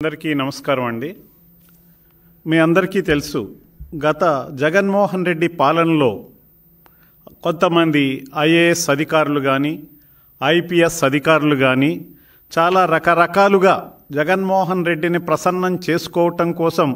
అందరికీ నమస్కారం అండి. మీ అందరికీ తెలుసు, గత జగన్మోహన్ రెడ్డి పాలనలో కొంతమంది ఐఏఎస్ అధికారులు కానీ ఐపీఎస్ అధికారులు కానీ చాలా రకరకాలుగా జగన్మోహన్ రెడ్డిని ప్రసన్నం చేసుకోవటం కోసం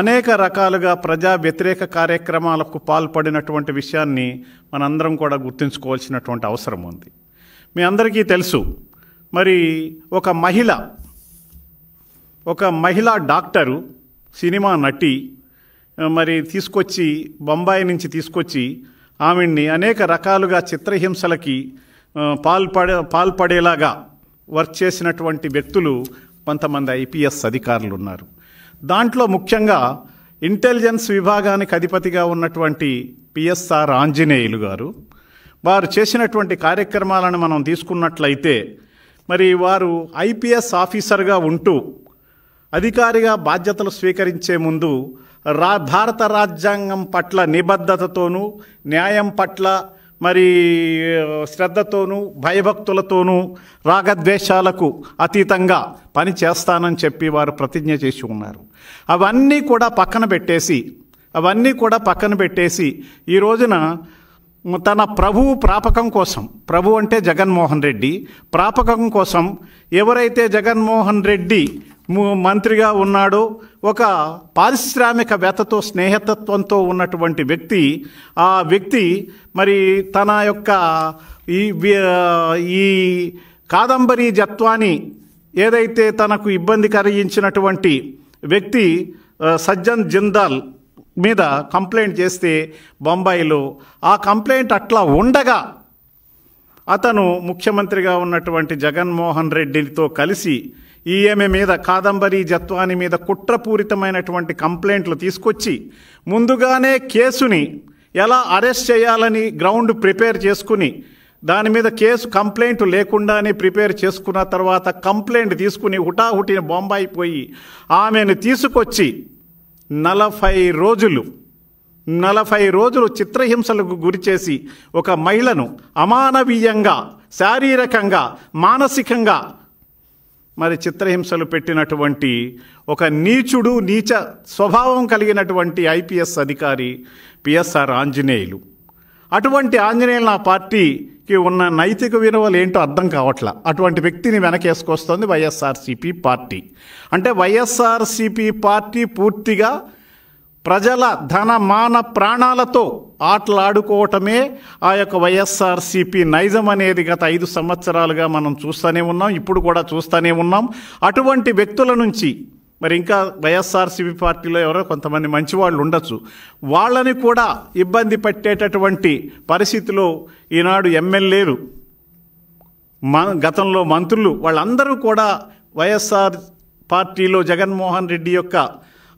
అనేక రకాలుగా ప్రజా వ్యతిరేక కార్యక్రమాలకు పాల్పడినటువంటి విషయాన్ని మనందరం కూడా గుర్తుంచుకోవాల్సినటువంటి అవసరం ఉంది. మీ అందరికీ తెలుసు, మరి ఒక మహిళా డాక్టరు, సినిమా నటి మరి బొంబాయి నుంచి తీసుకొచ్చి ఆమెని అనేక రకాలుగా చిత్రహింసలకి పాల్పడేలాగా వర్క్ చేసినటువంటి వ్యక్తులు కొంతమంది ఐపీఎస్ అధికారులు ఉన్నారు. దాంట్లో ముఖ్యంగా ఇంటెలిజెన్స్ విభాగానికి అధిపతిగా ఉన్నటువంటి పిఎస్ఆర్ ఆంజనేయులు గారు, వారు చేసినటువంటి కార్యక్రమాలను మనం తీసుకున్నట్లయితే, మరి వారు ఐపీఎస్ ఆఫీసర్గా ఉంటూ అధికారిగా బాధ్యతలు స్వీకరించే ముందు భారత రాజ్యాంగం పట్ల నిబద్ధతతోనూ, న్యాయం పట్ల మరి శ్రద్ధతోనూ, భయభక్తులతోనూ, రాగద్వేషాలకు అతీతంగా పని చేస్తానని చెప్పి వారు ప్రతిజ్ఞ చేసి ఉన్నారు. అవన్నీ కూడా పక్కన పెట్టేసి ఈ రోజున తన ప్రాపకం కోసం, ప్రభు అంటే జగన్మోహన్ రెడ్డి, ప్రాపకం కోసం ఎవరైతే జగన్మోహన్ రెడ్డి మంత్రిగా ఉన్నాడో, ఒక పారిశ్రామికవేత్తతో స్నేహితత్వంతో ఉన్నటువంటి వ్యక్తి, ఆ వ్యక్తి మరి తన యొక్క ఈ కాదంబరి జత్వాని ఏదైతే తనకు ఇబ్బంది కలిగించినటువంటి వ్యక్తి సజ్జన్ జిందాల్ మీద కంప్లైంట్ చేస్తే బొంబాయిలో, ఆ కంప్లైంట్ అట్లా ఉండగా అతను ముఖ్యమంత్రిగా ఉన్నటువంటి జగన్మోహన్ రెడ్డితో కలిసి ఈమె మీద, కాదంబరి జత్వాని మీద కుట్రపూరితమైనటువంటి కంప్లైంట్లు తీసుకొచ్చి ముందుగానే కేసుని ఎలా అరెస్ట్ చేయాలని గ్రౌండ్ ప్రిపేర్ చేసుకుని, దాని మీద కంప్లైంట్ లేకుండానే ప్రిపేర్ చేసుకున్న తర్వాత కంప్లైంట్ తీసుకుని హుటాహుటిన బొంబాయి పోయి ఆమెను తీసుకొచ్చి 40 రోజులు చిత్రహింసలకు గురిచేసి ఒక మహిళను అమానవీయంగా, శారీరకంగా, మానసికంగా మరి చిత్రహింసలు పెట్టినటువంటి ఒక నీచ స్వభావం కలిగినటువంటి ఐపీఎస్ అధికారి పిఎస్ఆర్ ఆంజనేయులు. అటువంటి ఆంజనేయులు ఆ పార్టీకి ఉన్న నైతిక విలువలు ఏంటో అర్థం కావట్లా. అటువంటి వ్యక్తిని వెనకేసుకొస్తుంది వైఎస్ఆర్సీపీ పార్టీ. అంటే వైఎస్ఆర్సీపీ పార్టీ పూర్తిగా ప్రజల ధన మాన ప్రాణాలతో ఆటలాడుకోవటమే ఆ యొక్క వైఎస్ఆర్సీపీ నైజం అనేది గత 5 సంవత్సరాలుగా మనం చూస్తూనే ఉన్నాం, ఇప్పుడు కూడా చూస్తూనే ఉన్నాం. అటువంటి వ్యక్తుల నుంచి మరి ఇంకా వైఎస్ఆర్సీపీ పార్టీలో ఎవరో కొంతమంది మంచివాళ్ళు ఉండొచ్చు, వాళ్ళని కూడా ఇబ్బంది పెట్టేటటువంటి పరిస్థితిలో ఈనాడు ఎమ్మెల్యేలు, గతంలో మంత్రులు, వాళ్ళందరూ కూడా వైఎస్ఆర్ పార్టీలో జగన్మోహన్ రెడ్డి యొక్క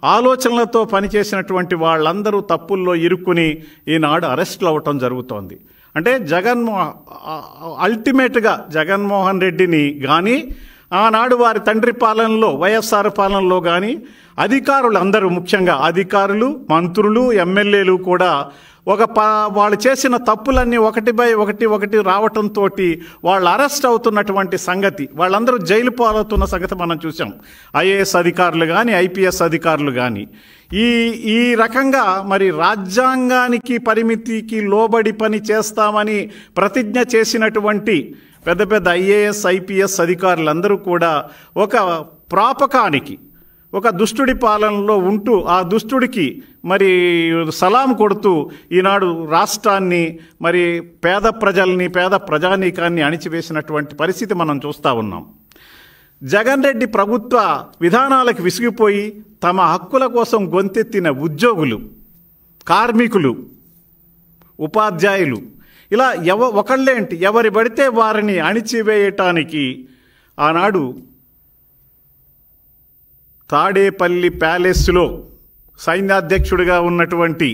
ఆలోచనలతో పనిచేసినటువంటి వాళ్ళందరూ తప్పుల్లో ఇరుక్కుని ఈనాడు అరెస్టులు అవ్వటం జరుగుతోంది. అంటే అల్టిమేట్గా జగన్మోహన్ రెడ్డిని కానీ, ఆనాడు వారి తండ్రి పాలనలో, వైఎస్ఆర్ పాలనలో కానీ అధికారులందరూ, ముఖ్యంగా అధికారులు, మంత్రులు, ఎమ్మెల్యేలు కూడా వాళ్ళు చేసిన తప్పులన్నీ ఒకటి రావటంతో వాళ్ళు అరెస్ట్ అవుతున్నటువంటి సంగతి, వాళ్ళందరూ జైలు పాలవుతున్న సంగతి మనం చూసాం. ఐఏఎస్ అధికారులు కానీ ఐపీఎస్ అధికారులు కానీ ఈ రకంగా మరి రాజ్యాంగానికి పరిమితికి లోబడి పని చేస్తామని ప్రతిజ్ఞ చేసినటువంటి పెద్ద ఐఏఎస్ ఐపీఎస్ అధికారులందరూ కూడా ఒక ప్రాపకానికి, ఒక దుష్టుడి పాలనలో ఉంటూ ఆ దుష్టుడికి మరి సలాం కొడుతూ ఈనాడు రాష్ట్రాన్ని, మరి పేద ప్రజానీకాన్ని అణిచివేసినటువంటి పరిస్థితి మనం చూస్తూ ఉన్నాం. జగన్ రెడ్డి ప్రభుత్వ విధానాలకు విసిగిపోయి తమ హక్కుల కోసం గొంతెత్తిన ఉద్యోగులు, కార్మికులు, ఉపాధ్యాయులు, ఇలా ఒకళ్ళేంటి ఎవరి పడితే వారిని అణిచివేయటానికి ఆనాడు తాడేపల్లి ప్యాలెస్లో సైన్యాధ్యక్షుడిగా ఉన్నటువంటి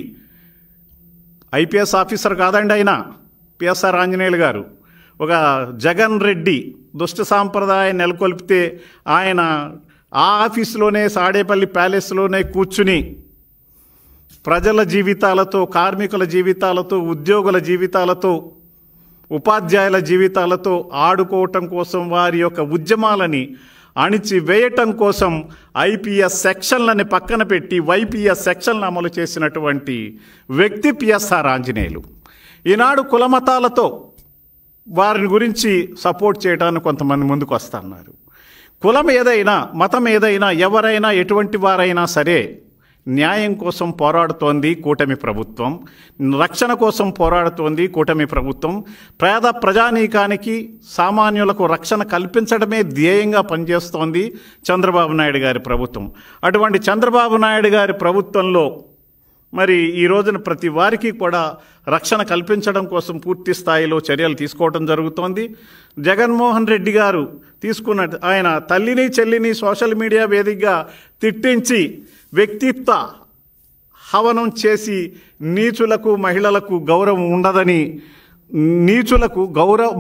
ఐపీఎస్ ఆఫీసర్ కాదండి ఆయన, పిఎస్ఆర్ ఆంజనేయులు గారు, ఒక జగన్ రెడ్డి దుష్ట సాంప్రదాయం నెలకొల్పితే ఆయన ఆ ఆఫీసులోనే, తాడేపల్లి ప్యాలెస్లోనే కూర్చుని ప్రజల జీవితాలతో, కార్మికుల జీవితాలతో, ఉద్యోగుల జీవితాలతో, ఉపాధ్యాయుల జీవితాలతో ఆడుకోవటం కోసం వారి యొక్క ఉద్యమాలని అణిచివేయటం కోసం ఐపీఎస్ సెక్షన్లని పక్కన పెట్టి వైపీఎస్ సెక్షన్లు అమలు చేసినటువంటి వ్యక్తి పిఎస్ఆర్ ఆంజనేయులు. ఈనాడు కులమతాలతో వారిని గురించి సపోర్ట్ చేయడానికి కొంతమంది ముందుకు వస్తున్నారు. కులం ఏదైనా, మతం ఏదైనా, ఎవరైనా, ఎటువంటి వారైనా సరే న్యాయం కోసం పోరాడుతోంది కూటమి ప్రభుత్వం, రక్షణ కోసం పోరాడుతోంది కూటమి ప్రభుత్వం. పేద ప్రజానీకానికి, సామాన్యులకు రక్షణ కల్పించడమే ధ్యేయంగా పనిచేస్తోంది చంద్రబాబు నాయుడు గారి ప్రభుత్వం. అటువంటి చంద్రబాబు నాయుడు గారి ప్రభుత్వంలో మరి ఈ రోజున ప్రతి వారికి కూడా రక్షణ కల్పించడం కోసం పూర్తి స్థాయిలో చర్యలు తీసుకోవడం జరుగుతోంది. జగన్మోహన్ రెడ్డి గారు ఆయన తల్లిని చెల్లిని సోషల్ మీడియా వేదికగా తిట్టించి వ్యక్తిత్వ హవనం చేసి నీచులకు మహిళలకు గౌరవం ఉండదని,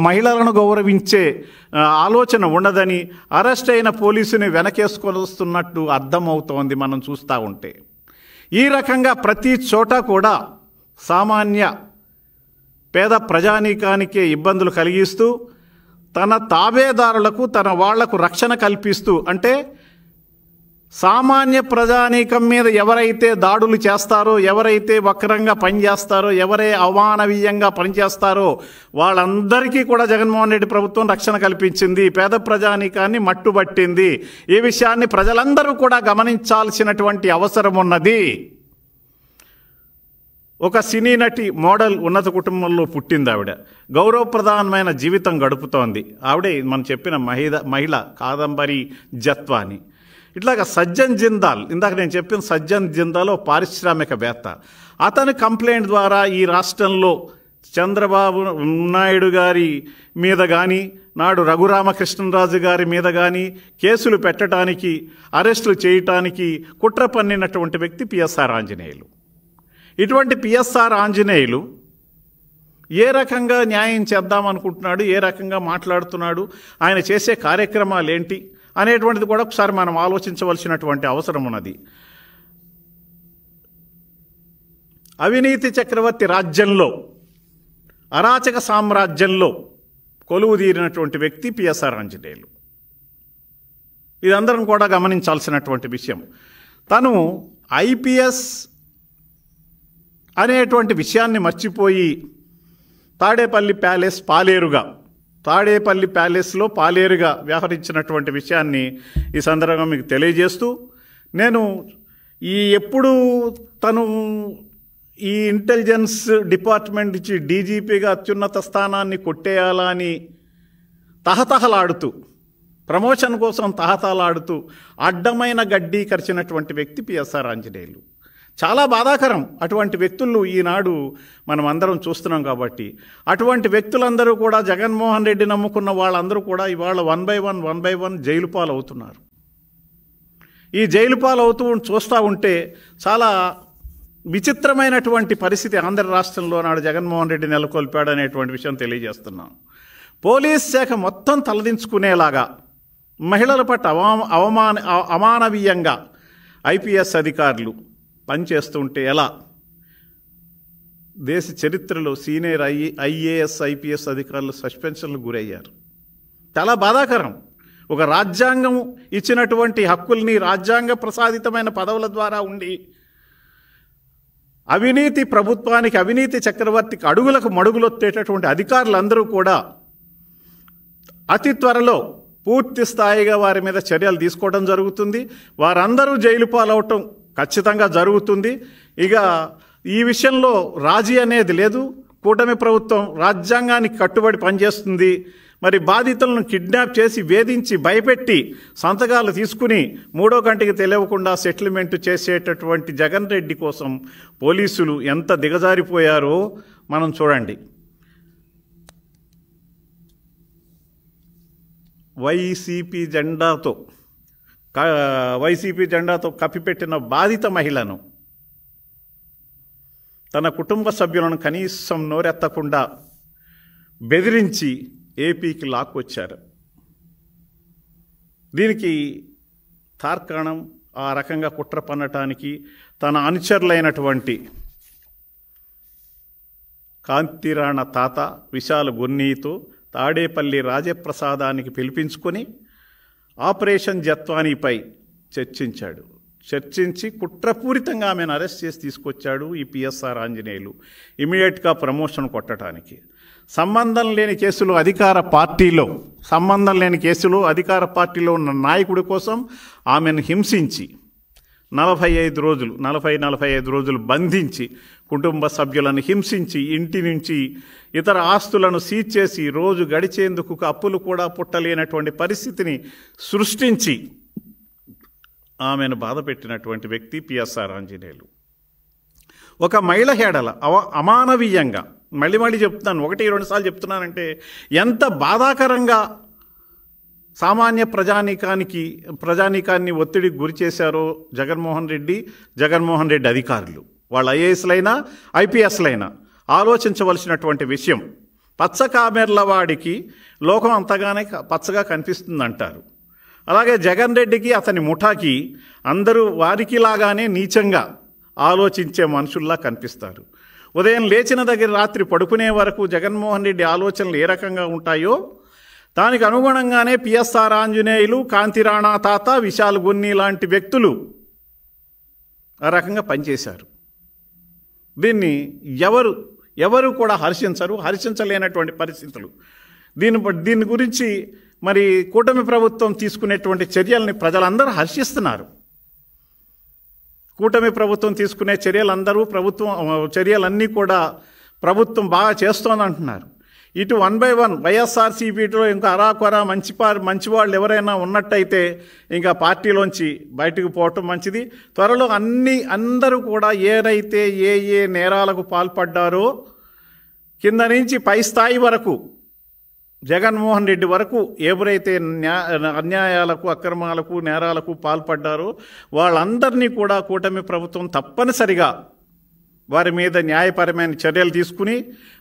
మహిళలను గౌరవించే ఆలోచన ఉండదని అరెస్ట్ అయిన పోలీసుని వెనకేసుకొని వస్తున్నట్టు అర్థమవుతోంది మనం చూస్తూ ఉంటే. ఈ రకంగా ప్రతి చోట కూడా సామాన్య పేద ప్రజానీకానికే ఇబ్బందులు కలిగిస్తూ తన తాబేదారులకు, తన వాళ్లకు రక్షణ కల్పిస్తూ, అంటే సామాన్య ప్రజానీకం మీద ఎవరైతే దాడులు చేస్తారో, ఎవరైతే వక్రంగా పనిచేస్తారో, అమానవీయంగా పనిచేస్తారో వాళ్ళందరికీ కూడా జగన్మోహన్ రెడ్డి ప్రభుత్వం రక్షణ కల్పించింది, పేద ప్రజానీకాన్ని మట్టుబట్టింది. ఈ విషయాన్ని ప్రజలందరూ కూడా గమనించాల్సినటువంటి అవసరం ఉన్నది. ఒక సినీ నటి, మోడల్, ఉన్నత కుటుంబంలో పుట్టింది ఆవిడ. గౌరవప్రధానమైన జీవితం గడుపుతోంది. ఆవిడే మనం చెప్పిన మహిళ కాదంబరి జత్వాని. ఇట్లాగా సజ్జన్ జిందాల్, ఇందాక నేను చెప్పిన సజ్జన్ జిందాల్ పారిశ్రామికవేత్త. అతని కంప్లైంట్ ద్వారా ఈ రాష్ట్రంలో చంద్రబాబు నాయుడు గారి మీద కానీ, నాడు రఘురామకృష్ణరాజు గారి మీద కానీ కేసులు పెట్టడానికి, అరెస్టులు చేయటానికి కుట్ర పన్నినటువంటి వ్యక్తి పిఎస్ఆర్ ఆంజనేయులు. ఇటువంటి పిఎస్ఆర్ ఆంజనేయులు ఏ రకంగా న్యాయం చేద్దామనుకుంటున్నాడు, ఏ రకంగా మాట్లాడుతున్నాడు, ఆయన చేసే కార్యక్రమాలు ఏంటి అనేటువంటిది కూడా ఒకసారి మనం ఆలోచించవలసినటువంటి అవసరం ఉన్నది. అవినీతి చక్రవర్తి రాజ్యంలో, అరాచక సామ్రాజ్యంలో కొలువు తీరినటువంటి వ్యక్తి పిఎస్ఆర్ ఆంజనేయులు. ఇదందరం కూడా గమనించాల్సినటువంటి విషయం. తను ఐపీఎస్ అనేటువంటి విషయాన్ని మర్చిపోయి తాడేపల్లి ప్యాలెస్లో పాలేరుగా వ్యవహరించినటువంటి విషయాన్ని ఈ సందర్భంగా మీకు తెలియజేస్తూ, నేను ఎప్పుడు తను ఈ ఇంటెలిజెన్స్ డిపార్ట్మెంట్ నుంచి డీజీపీగా అత్యున్నత స్థానాన్ని కొట్టేయాలని తహతహలాడుతూ, ప్రమోషన్ కోసం తహతహలాడుతూ అడ్డమైన గడ్డి కరిచినటువంటి వ్యక్తి పిఎస్ఆర్ ఆంజనేయులు. చాలా బాధాకరం. అటువంటి వ్యక్తులు ఈనాడు మనం అందరం చూస్తున్నాం. కాబట్టి అటువంటి వ్యక్తులందరూ కూడా, జగన్మోహన్ రెడ్డి నమ్ముకున్న వాళ్ళందరూ కూడా ఇవాళ వన్ బై వన్ జైలు పాలు అవుతున్నారు. ఈ జైలు పాలు చూస్తూ ఉంటే చాలా విచిత్రమైనటువంటి పరిస్థితి ఆంధ్ర రాష్ట్రంలో నాడు జగన్మోహన్ రెడ్డి నెలకొల్పాడు అనేటువంటి విషయం తెలియజేస్తున్నాం. పోలీస్ శాఖ మొత్తం తలదించుకునేలాగా, మహిళల పట్ల అమానవీయంగా ఐపీఎస్ అధికారులు పనిచేస్తుంటే ఎలా దేశ చరిత్రలో సీనియర్ ఐఏఎస్ ఐపీఎస్ అధికారులు సస్పెన్షన్లు గురయ్యారు. చాలా బాధాకరం. ఒక రాజ్యాంగం ఇచ్చినటువంటి హక్కుల్ని, రాజ్యాంగ ప్రసాదితమైన పదవుల ద్వారా ఉండి అవినీతి ప్రభుత్వానికి, అవినీతి చక్రవర్తికి అడుగులకు మడుగులొత్తేటటువంటి అధికారులందరూ కూడా అతి త్వరలో పూర్తి స్థాయిగా వారి మీద చర్యలు తీసుకోవడం జరుగుతుంది. వారందరూ జైలు పాలవటం ఖచ్చితంగా జరుగుతుంది. ఇక ఈ విషయంలో రాజీ అనేది లేదు. కూటమి ప్రభుత్వం రాజ్యాంగానికి కట్టుబడి పనిచేస్తుంది. మరి బాధితులను కిడ్నాప్ చేసి, వేధించి, భయపెట్టి సంతకాలు తీసుకుని మూడో కంటికి తెలియకుండా సెటిల్మెంట్ చేసేటటువంటి జగన్ రెడ్డి కోసం పోలీసులు ఎంత దిగజారిపోయారో మనం చూడండి. వైసీపీ జెండాతో కప్పిపెట్టిన బాధిత మహిళను, తన కుటుంబ సభ్యులను కనీసం నోరెత్తకుండా బెదిరించి ఏపీకి లాక్కొచ్చారు. దీనికి తార్కాణం, ఆ రకంగా కుట్ర పన్నటానికి తన అనుచరులైనటువంటి కాంతిరాణ తాత విశాల గున్నీతో తాడేపల్లి రాజప్రసాదానికి పిలిపించుకొని ఆపరేషన్ జత్వానీపై చర్చించి కుట్రపూరితంగా ఆమెను అరెస్ట్ చేసి తీసుకొచ్చాడు ఈ పిఎస్ఆర్ ఆంజనేయులు ఇమీడియట్గా ప్రమోషన్ కొట్టడానికి. సంబంధం లేని కేసులు అధికార పార్టీలో ఉన్న నాయకుడి కోసం ఆమెను హింసించి 45 రోజులు బంధించి కుటుంబ సభ్యులను హింసించి ఇంటి నుంచి ఇతర ఆస్తులను సీజ్ చేసి రోజు గడిచేందుకు అప్పులు కూడా పుట్టలేనటువంటి పరిస్థితిని సృష్టించి ఆమెను బాధపెట్టినటువంటి వ్యక్తి పిఎస్ఆర్ ఆంజనేయులు. ఒక మహిళ హేడల అమానవీయంగా మళ్ళీ చెప్తున్నాను, 1-2 సార్లు చెప్తున్నానంటే ఎంత బాధాకరంగా సామాన్య ప్రజానీకాన్ని ఒత్తిడికి గురి చేశారో జగన్మోహన్ రెడ్డి అధికారులు, వాళ్ళ ఐఏఎస్లైనా ఐపీఎస్లైనా ఆలోచించవలసినటువంటి విషయం. పచ్చ కామెర్ల వాడికి లోకం అంతగానే పచ్చగా కనిపిస్తుందంటారు. అలాగే జగన్ రెడ్డికి అతని ముఠాకి అందరూ వారికి లాగానే నీచంగా ఆలోచించే మనుషుల్లా కనిపిస్తారు. ఉదయం లేచిన దగ్గర రాత్రి పడుకునే వరకు జగన్మోహన్ రెడ్డి ఆలోచనలు ఏ రకంగా ఉంటాయో దానికి అనుగుణంగానే పిఎస్ఆర్ ఆంజనేయులు, కాంతిరాణా తాత, విశాల్ గున్ని లాంటి వ్యక్తులు ఆ రకంగా పనిచేశారు. దీన్ని ఎవరు కూడా హర్షించలేనటువంటి పరిస్థితులు. దీని గురించి మరి కూటమి ప్రభుత్వం తీసుకునేటువంటి చర్యల్ని ప్రజలందరూ హర్షిస్తున్నారు. కూటమి ప్రభుత్వం తీసుకునే చర్యలన్నీ కూడా ప్రభుత్వం బాగా చేస్తోందంటున్నారు. ఇటు 1 by 1 వైఎస్ఆర్సీపీలో ఇంకా అరాకొరా మంచివాళ్ళు ఎవరైనా ఉన్నట్టయితే ఇంకా పార్టీలోంచి బయటకు పోవటం మంచిది. త్వరలో అందరూ కూడా ఏదైతే ఏ నేరాలకు పాల్పడ్డారో కింద నుంచి పై స్థాయి వరకు జగన్మోహన్ రెడ్డి వరకు ఎవరైతే అన్యాయాలకు, అక్రమాలకు, నేరాలకు పాల్పడ్డారో వాళ్ళందరినీ కూడా కూటమి ప్రభుత్వం తప్పనిసరిగా వారి మీద న్యాయపరమైన చర్యలు తీసుకుని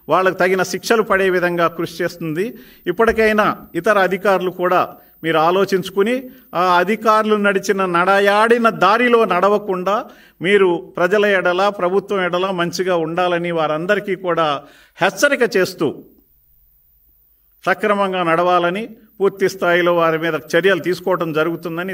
వాళ్ళకు తగిన శిక్షలు పడే విధంగా కృషి చేస్తుంది. ఇప్పటికైనా ఇతర అధికారులు కూడా మీరు ఆలోచించుకుని ఆ అధికారులు నడయాడిన దారిలో నడవకుండా మీరు ప్రజల ఎడల, ప్రభుత్వం ఎడల మంచిగా ఉండాలని వారందరికీ కూడా హెచ్చరిక చేస్తూ సక్రమంగా నడవాలని పూర్తి స్థాయిలో వారి మీద చర్యలు తీసుకోవడం జరుగుతుందని